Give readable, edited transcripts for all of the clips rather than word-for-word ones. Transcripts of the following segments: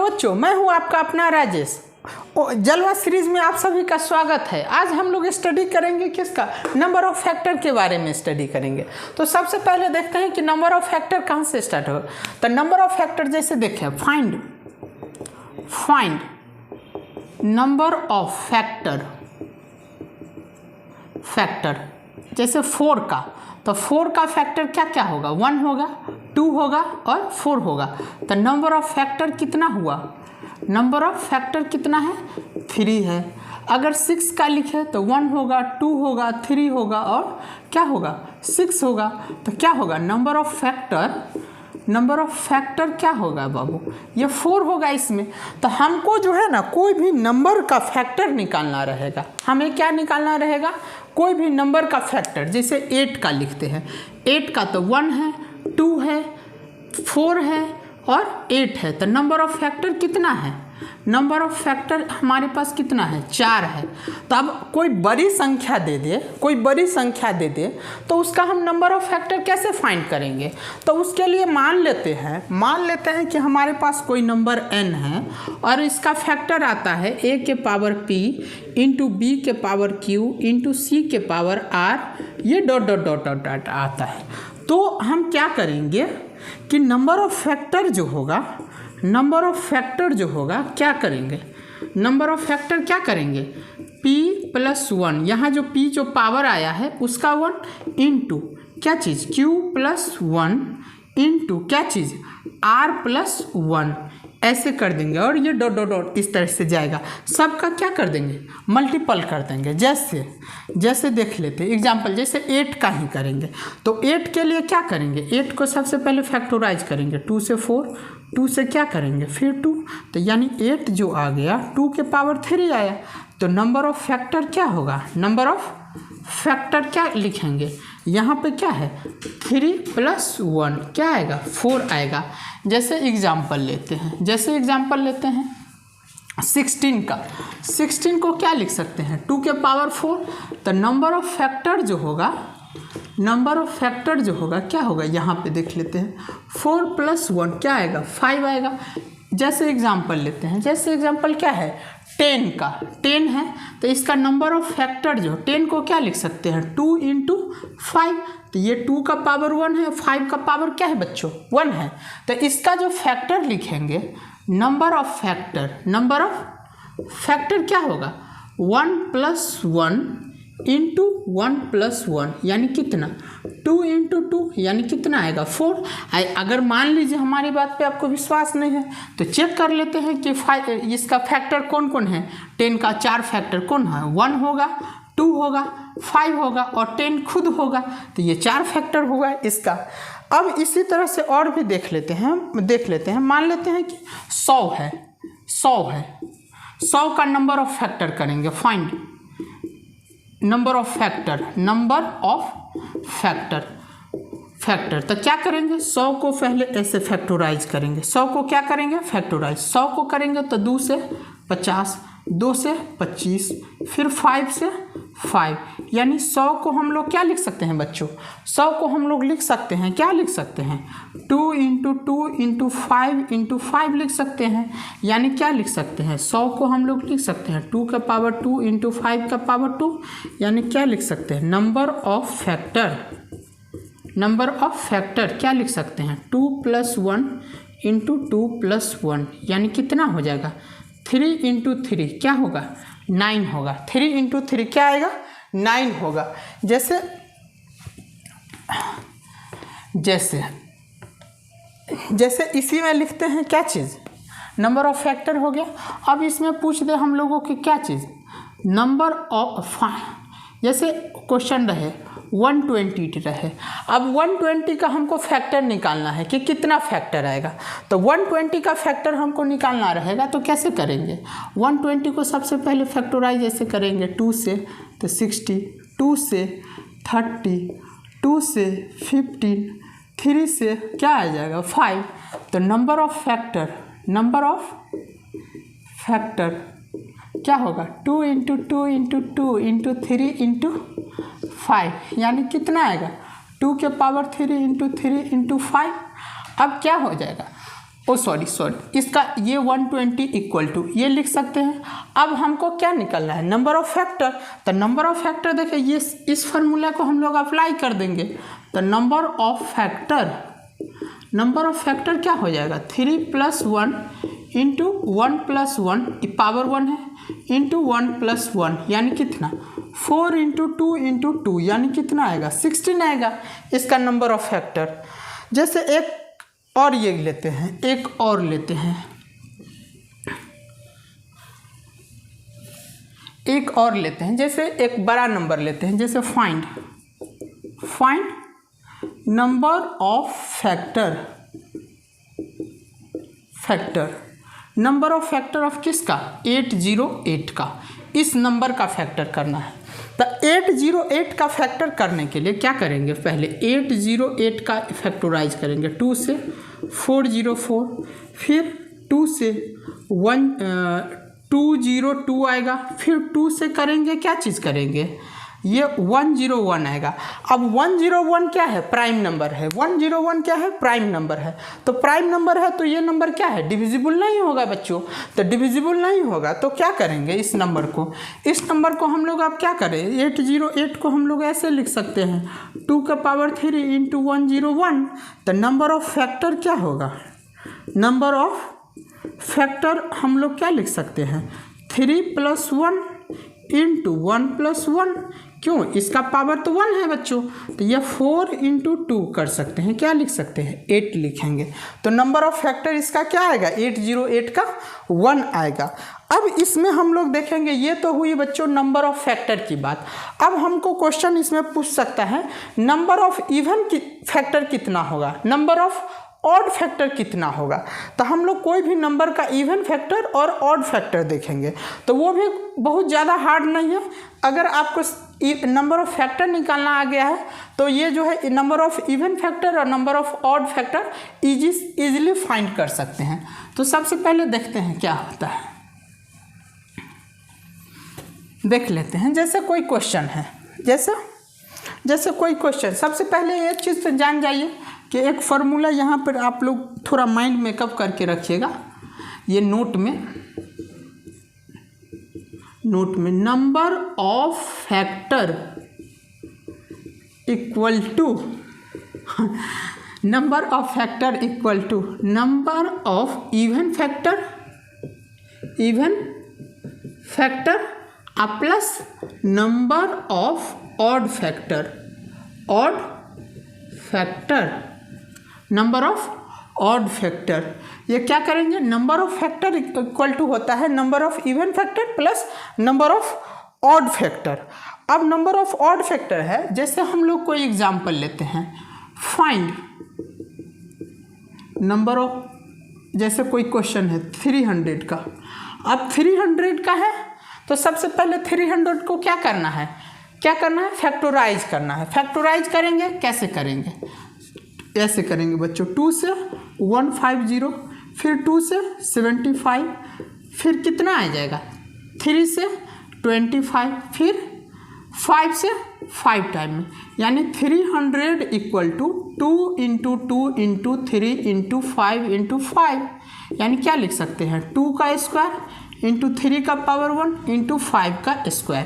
बच्चों, मैं हूं आपका अपना राजेश। जलवा सीरीज में आप सभी का स्वागत है। आज हम लोग स्टडी करेंगे किसका, नंबर ऑफ फैक्टर के बारे में स्टडी करेंगे। तो सबसे पहले देखते हैं कि नंबर ऑफ फैक्टर कहाँ से स्टार्ट हो। तो नंबर ऑफ फैक्टर जैसे देखें, फाइंड नंबर ऑफ फैक्टर जैसे 4 का, तो 4 का फैक्टर क्या क्या होगा, 1 होगा, 2 होगा और 4 होगा। तो नंबर ऑफ फैक्टर कितना हुआ, नंबर ऑफ फैक्टर कितना है, 3 है। अगर 6 का लिखे तो 1 होगा, 2 होगा, 3 होगा और क्या होगा, 6 होगा। तो क्या होगा, नंबर ऑफ फैक्टर क्या होगा बाबू, ये 4 होगा इसमें। तो हमको जो है ना कोई भी नंबर का फैक्टर निकालना रहेगा। हमें क्या निकालना रहेगा, कोई भी नंबर का फैक्टर। जैसे 8 का लिखते हैं, 8 का तो 1 है, 2 है, 4 है और 8 है। तो नंबर ऑफ फैक्टर कितना है, नंबर ऑफ फैक्टर हमारे पास कितना है, 4 है। तो अब कोई बड़ी संख्या दे दे, तो उसका हम नंबर ऑफ फैक्टर कैसे फाइंड करेंगे। तो उसके लिए मान लेते हैं कि हमारे पास कोई नंबर n है और इसका फैक्टर आता है a के पावर p इंटू b के पावर q इंटू c के पावर r, ये dot dot dot dot dot आता है। तो हम क्या करेंगे कि नंबर ऑफ फैक्टर जो होगा क्या करेंगे, नंबर ऑफ फैक्टर क्या करेंगे, p + 1, यहाँ जो p जो पावर आया है उसका 1 इंटू क्या चीज़, q + 1 इंटू क्या चीज़, r + 1, ऐसे कर देंगे। और ये डॉट डॉट डॉट इस तरह से जाएगा, सबका क्या कर देंगे, मल्टीपल कर देंगे। जैसे देख लेते एग्जाम्पल, जैसे 8 का ही करेंगे। तो 8 के लिए क्या करेंगे, 8 को सबसे पहले फैक्टराइज करेंगे, 2 से 4, 2 से क्या करेंगे फिर 2, तो यानी 8 जो आ गया 2 के पावर 3 आया। तो नंबर ऑफ फैक्टर क्या होगा, नंबर ऑफ फैक्टर क्या लिखेंगे, यहाँ पे क्या है 3 + 1 क्या आएगा, 4 आएगा। जैसे एग्जाम्पल लेते हैं 16 का, 16 को क्या लिख सकते हैं, 2 के पावर 4। तो नंबर ऑफ फैक्टर जो होगा क्या होगा, यहाँ पे देख लेते हैं 4 + 1 क्या आएगा, 5 आएगा। जैसे एग्जाम्पल लेते हैं, जैसे एग्जाम्पल क्या है 10 का, 10 है तो इसका नंबर ऑफ फैक्टर जो 10 को क्या लिख सकते हैं, 2 × 5। तो ये 2 का पावर 1 है, 5 का पावर क्या है बच्चों, 1 है। तो इसका जो फैक्टर लिखेंगे, नंबर ऑफ फैक्टर क्या होगा, 1 + 1 इंटू 1 + 1 यानी कितना, 2 × 2 यानी कितना आएगा, 4। अगर मान लीजिए हमारी बात पे आपको विश्वास नहीं है तो चेक कर लेते हैं कि इसका फैक्टर कौन कौन है, 10 का 4 फैक्टर कौन है, 1 होगा, 2 होगा, 5 होगा और 10 खुद होगा। तो ये 4 फैक्टर होगा इसका। अब इसी तरह से और भी देख लेते हैं। मान लेते हैं कि 100 है, 100 का नंबर ऑफ फैक्टर करेंगे, फाइंड नंबर ऑफ फैक्टर। तो क्या करेंगे, 100 को पहले ऐसे फैक्टराइज करेंगे, 100 को क्या करेंगे फैक्टराइज, 100 को करेंगे तो 2 से 50, 2 से 25, फिर 5 से 5, यानी 100 को हम लोग क्या लिख सकते हैं बच्चों, 100 को हम लोग लिख सकते हैं, क्या लिख सकते हैं, 2 × 2 × 5 × 5 लिख सकते हैं। यानी क्या लिख सकते हैं, 100 को हम लोग लिख सकते हैं 2 का पावर 2 × 5 का पावर 2, यानी क्या लिख सकते हैं, नंबर ऑफ फैक्टर क्या लिख सकते हैं, 2 + 1 × 2 + 1 यानी कितना हो जाएगा, 3 × 3 क्या होगा, 9 होगा। 3 × 3 क्या आएगा, 9 होगा। जैसे इसी में लिखते हैं क्या चीज़, नंबर ऑफ फैक्टर हो गया। अब इसमें पूछ दे हम लोगों की क्या चीज़, नंबर ऑफ, जैसे क्वेश्चन रहे 120 रहे, अब 120 का हमको फैक्टर निकालना है कि कितना फैक्टर आएगा। तो 120 का फैक्टर हमको निकालना रहेगा, तो कैसे करेंगे, 120 को सबसे पहले फैक्टराइज ऐसे करेंगे, 2 से तो 60, 2 से 30, 2 से 15, 3 से क्या आ जाएगा 5। तो नंबर ऑफ फैक्टर क्या होगा, 2 × 2 × 2 × 3 × 5 यानी कितना आएगा, 2 के पावर 3 × 3 × 5। अब क्या हो जाएगा, सॉरी इसका ये 120 इक्वल टू ये लिख सकते हैं। अब हमको क्या निकलना है, नंबर ऑफ फैक्टर। तो नंबर ऑफ फैक्टर देखिए ये इस फार्मूला को हम लोग अप्लाई कर देंगे। तो नंबर ऑफ फैक्टर क्या हो जाएगा, 3 + 1 इंटू 1 + 1 पावर 1 है इंटू 1 + 1 यानी कितना 4 इंटू 2 इंटू 2 यानी कितना आएगा 16 आएगा इसका नंबर ऑफ फैक्टर। जैसे एक और ये लेते हैं, एक और लेते हैं, एक और लेते हैं, जैसे एक बड़ा नंबर लेते हैं, जैसे find number of factor number of factor of किसका 808 का, इस नंबर का फैक्टर करना है। तो 808 का फैक्टर करने के लिए क्या करेंगे, पहले 808 का फैक्टराइज करेंगे, 2 से 404, फिर 2 से 202 आएगा, फिर 2 से करेंगे क्या चीज़ करेंगे, ये 101 आएगा। अब 101 क्या है, प्राइम नंबर है। 101 क्या है, प्राइम नंबर है। तो प्राइम नंबर है तो ये नंबर क्या है, डिविजिबल नहीं होगा बच्चों। तो डिविजिबल नहीं होगा तो क्या करेंगे, इस नंबर को हम लोग अब क्या करें, 808 को हम लोग ऐसे लिख सकते हैं 2 का पावर 3 इंटू 101। तो नंबर ऑफ फैक्टर क्या होगा, नंबर ऑफ फैक्टर हम लोग क्या लिख सकते हैं 3 + 1 इंटू 1 + 1, क्यों, इसका पावर तो 1 है बच्चों। तो ये 4 इंटू 2 कर सकते हैं, क्या लिख सकते हैं 8 लिखेंगे। तो नंबर ऑफ फैक्टर इसका क्या आएगा, 808 का 1 आएगा। अब इसमें हम लोग देखेंगे, ये तो हुई बच्चों नंबर ऑफ फैक्टर की बात। अब हमको क्वेश्चन इसमें पूछ सकता है नंबर ऑफ इवन फैक्टर कितना होगा, नंबर ऑफ ऑड फैक्टर कितना होगा। तो हम लोग कोई भी नंबर का इवन फैक्टर और ऑड फैक्टर देखेंगे, तो वो भी बहुत ज़्यादा हार्ड नहीं है। अगर आपको नंबर ऑफ फैक्टर निकालना आ गया है तो ये जो है नंबर ऑफ इवन फैक्टर और number of odd factor easily find कर सकते हैं। तो सबसे पहले देखते हैं क्या होता है, देख लेते हैं। जैसे कोई क्वेश्चन है, जैसे कोई क्वेश्चन, सबसे पहले एक चीज़ तो जान जाइए कि एक फार्मूला यहाँ पर आप लोग थोड़ा माइंड मेकअप करके रखिएगा। ये नोट में number of factor equal to number of even factor plus number of odd factor number of odd factor. ये क्या करेंगे, number of factor equal to होता है number of even factor plus number of odd factor. अब number of odd factor है, जैसे हम लोग कोई एग्जांपल लेते हैं, फाइंड नंबर ऑफ, जैसे कोई क्वेश्चन है 300 का। अब 300 का है तो सबसे पहले 300 को क्या करना है, फैक्टराइज करना है। फैक्टराइज करेंगे, कैसे करेंगे, ऐसे करेंगे बच्चों, 2 से 150, फिर 2 से 75, फिर कितना आ जाएगा 3 से 25, फिर 5 से 5 टाइम में, यानी 300 equal to 2 into 2 into 3 into 5 into 5, यानी क्या लिख सकते हैं 2 का स्क्वायर इंटू 3 का पावर 1 इंटू 5 का स्क्वायर।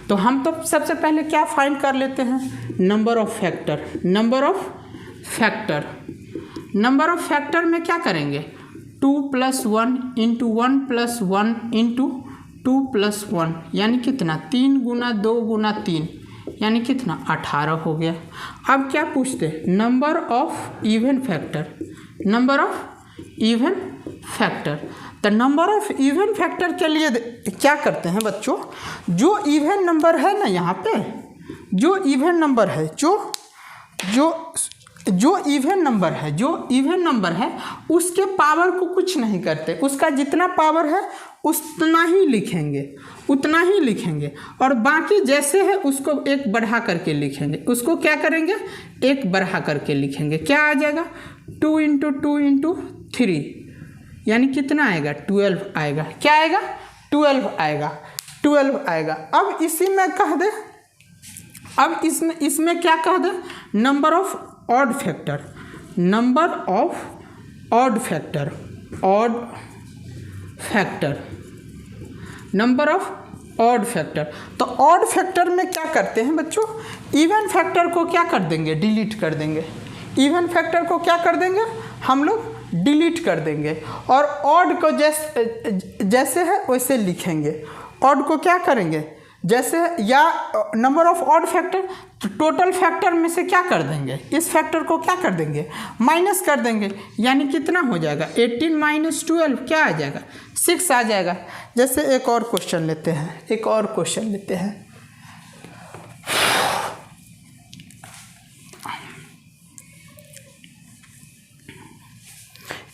तो हम तो सबसे पहले क्या फाइंड कर लेते हैं, नंबर ऑफ फैक्टर में क्या करेंगे 2 + 1 इंटू 1 + 1 इंटू 2 + 1, यानी कितना 3 गुना 2 गुना 3, यानी कितना 18 हो गया। अब क्या पूछते हैं, नंबर ऑफ इवन फैक्टर। तो नंबर ऑफ इवन फैक्टर के लिए क्या करते हैं बच्चों, जो इवन नंबर है ना, यहाँ पे जो इवन नंबर है, जो इवन नंबर है उसके पावर को कुछ नहीं करते, उसका जितना पावर है उतना ही लिखेंगे और बाकी जैसे है उसको एक बढ़ा करके लिखेंगे। उसको क्या करेंगे, एक बढ़ा करके लिखेंगे। क्या आ जाएगा 2 इंटू 2 इंटू 3, यानी कितना आएगा 12 आएगा। क्या आएगा 12 आएगा। अब इसी में कह दे, अब इसमें क्या कह दे, number of odd factor odd factor, number of odd factor. तो ऑड फैक्टर में क्या करते हैं बच्चों, इवन फैक्टर को क्या कर देंगे, डिलीट कर देंगे। इवन फैक्टर को क्या कर देंगे हम लोग, डिलीट कर देंगे, और ऑड को जैसे है वैसे लिखेंगे। ऑड को क्या करेंगे, जैसे या नंबर ऑफ ऑड फैक्टर, तो टोटल फैक्टर में से क्या कर देंगे, इस फैक्टर को क्या कर देंगे, माइनस कर देंगे। यानी कितना हो जाएगा, 18 माइनस 12 क्या आ जाएगा, 6 आ जाएगा। जैसे एक और क्वेश्चन लेते हैं, एक और क्वेश्चन लेते हैं।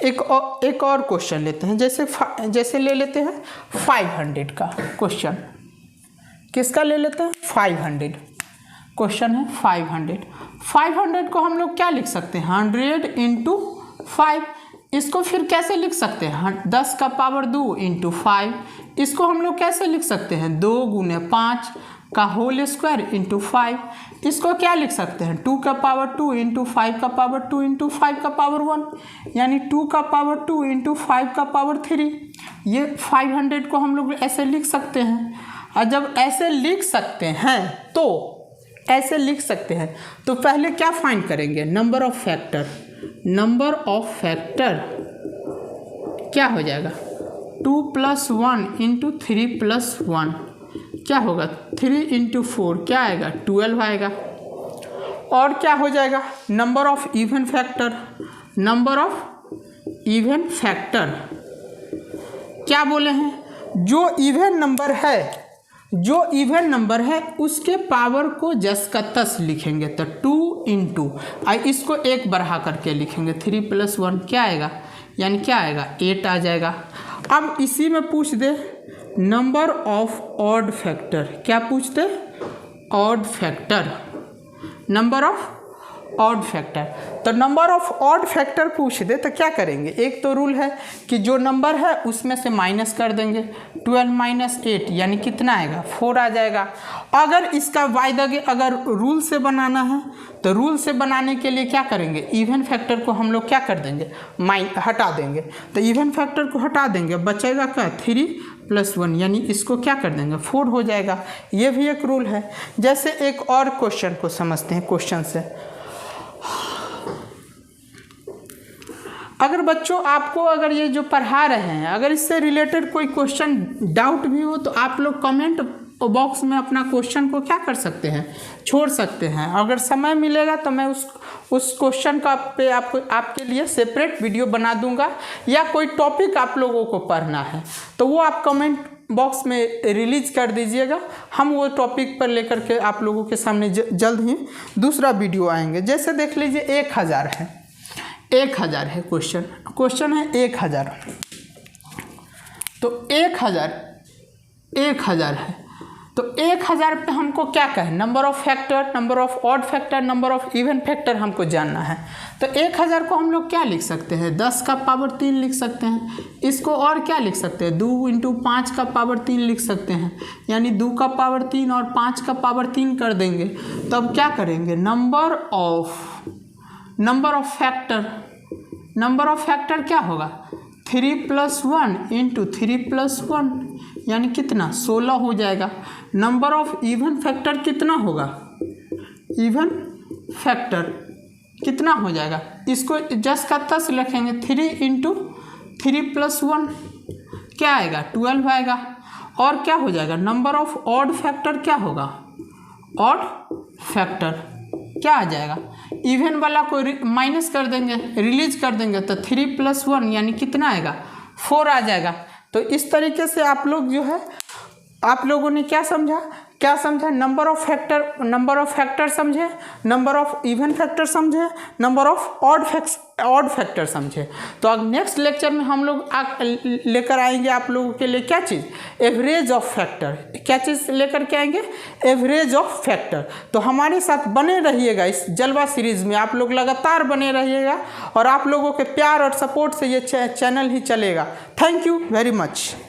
एक और क्वेश्चन लेते हैं, जैसे ले लेते हैं 500 का क्वेश्चन। किसका ले लेते हैं, 500 क्वेश्चन है। 500 को हम लोग क्या लिख सकते हैं, 100 इंटू 5। इसको फिर कैसे लिख सकते हैं, 10 का पावर 2 इंटू 5। इसको हम लोग कैसे लिख सकते हैं, 2 गुने 5 का होल स्क्वायर इंटू 5। इसको क्या लिख सकते हैं, 2 का पावर 2 इंटू 5 का पावर 2 इंटू 5 का पावर 1, यानी 2 का पावर 2 इंटू 5 का पावर 3। ये 500 को हम लोग ऐसे लिख सकते हैं। और जब ऐसे लिख सकते हैं तो ऐसे लिख सकते हैं तो पहले क्या फाइंड करेंगे, number of factor. Number of factor क्या हो जाएगा, 2 + 1 इंटू 3 + 1 क्या होगा, 3 इंटू 4 क्या आएगा, 12 आएगा। और क्या हो जाएगा, number of even factor. Number of even factor क्या बोले हैं, जो इवन नंबर है उसके पावर को जस का तस लिखेंगे। तो 2 इंटू इसको 1 बढ़ा करके लिखेंगे, 3 + 1 क्या आएगा, यानी क्या आएगा, 8 आ जाएगा। अब इसी में पूछ दे नंबर ऑफ ऑड फैक्टर, क्या पूछते, odd factor, number of odd factor. तो नंबर ऑफ ऑड फैक्टर पूछ दे तो क्या करेंगे, एक तो रूल है कि जो नंबर है उसमें से माइनस कर देंगे। 12 माइनस 8 यानी कितना आएगा, 4 आ जाएगा। अगर इसका वायदा अगर रूल से बनाना है तो रूल से बनाने के लिए क्या करेंगे, इवन फैक्टर को हम लोग क्या कर देंगे, हटा देंगे। तो इवन फैक्टर को हटा देंगे, बचेगा क्या, 3 + 1 यानी इसको क्या कर देंगे, 4 हो जाएगा। ये भी एक रूल है। जैसे एक और क्वेश्चन को समझते हैं, क्वेश्चन से अगर बच्चों आपको अगर ये जो पढ़ा रहे हैं अगर इससे रिलेटेड कोई क्वेश्चन डाउट भी हो तो आप लोग कमेंट बॉक्स में अपना क्वेश्चन को क्या कर सकते हैं, छोड़ सकते हैं। अगर समय मिलेगा तो मैं उस क्वेश्चन का पे आपके लिए सेपरेट वीडियो बना दूंगा, या कोई टॉपिक आप लोगों को पढ़ना है तो वो आप कमेंट बॉक्स में रिलीज कर दीजिएगा। हम वो टॉपिक पर लेकर के आप लोगों के सामने जल्द ही दूसरा वीडियो आएंगे। जैसे देख लीजिए 1000 है, 1000 है क्वेश्चन है 1000। तो 1000 है तो 1000 पे हमको क्या कहें, number of factor, number of odd factor, number of even factor हमको जानना है। तो 1000 को हम लोग क्या लिख सकते हैं, 10 का पावर 3 लिख सकते हैं। इसको और क्या लिख सकते हैं, 2 इंटू 5 का पावर 3 लिख सकते हैं, यानी 2 का पावर 3 और 5 का पावर 3 कर देंगे। तो अब क्या करेंगे, नंबर ऑफ फैक्टर क्या होगा, 3 + 1 इंटू 3 + 1 यानी कितना, 16 हो जाएगा। नंबर ऑफ इवन फैक्टर कितना होगा, इवन फैक्टर कितना हो जाएगा, इसको जस का तस लिखेंगे, 3 इंटू 3 + 1 क्या आएगा, 12 आएगा। और क्या हो जाएगा, नंबर ऑफ ऑड फैक्टर क्या होगा, ऑड फैक्टर क्या आ जाएगा, इवन वाला को माइनस कर देंगे, रिलीज कर देंगे, तो 3 + 1 यानी कितना आएगा, 4 आ जाएगा। तो इस तरीके से आप लोग जो है, आप लोगों ने क्या समझा, नंबर ऑफ फैक्टर समझे, नंबर ऑफ इवन फैक्टर समझे, नंबर ऑफ ऑड फैक्टर समझे। तो अब नेक्स्ट लेक्चर में हम लोग लेकर आएंगे आप लोगों के लिए क्या चीज़, एवरेज ऑफ फैक्टर। क्या चीज़ लेकर के आएंगे, एवरेज ऑफ फैक्टर। तो हमारे साथ बने रहिएगा इस जलवा सीरीज़ में, आप लोग लगातार बने रहिएगा और आप लोगों के प्यार और सपोर्ट से ये चैनल ही चलेगा। Thank you very much.